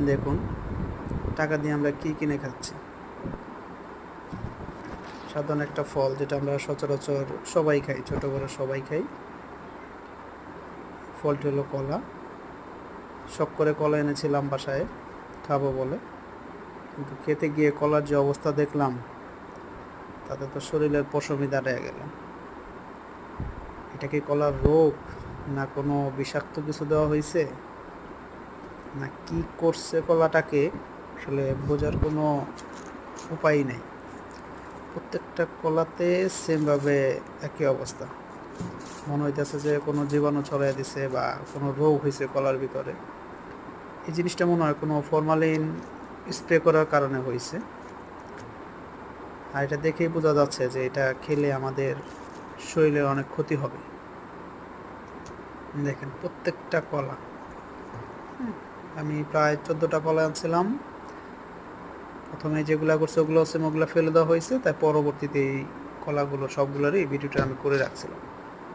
দেখুন টাকা দিয়ে আমরা কি কিনে খাচ্ছি। সাধারণ একটা ফল যেটা আমরা সচরাচর সবাই খাই, ছোট বড় সবাই খাই। ফলটি হলো কলা। শখ করে কলা এনেছিলাম বাসায় খাবো বলে, কিন্তু খেতে গিয়ে কলার যে অবস্থা দেখলাম তাতে তো শরীরের পশমই দাঁড়িয়ে গেল। এটা কি কলার রোগ, না কোনো বিষাক্ত কিছু দেওয়া হয়েছে, না কি করছে কলাটাকে, আসলে বোঝার কোনো উপায় নেই। প্রত্যেকটা কলাতে সেমভাবে একই অবস্থা। মনে হইতেছে যে কোনো জীবাণু ছড়াই দিছে বা কোনো রোগ হয়েছে কলার ভিতরে। এই জিনিসটা মনে হয় কোনো ফরমালিন স্প্রে করার কারণে হয়েছে। আর এটা দেখেই বোঝা যাচ্ছে যে এটা খেলে আমাদের শরীরের অনেক ক্ষতি হবে। দেখেন প্রত্যেকটা কলা, আমি প্রায় 14টা কলা আনছিলাম। প্রথমে যেগুলো করছে ওগুলো হচ্ছে ওগুলো ফেলে দেওয়া হয়েছে, তাই পরবর্তীতে এই কলাগুলো সবগুলোরই ভিডিওটা আমি করে রাখছিলাম।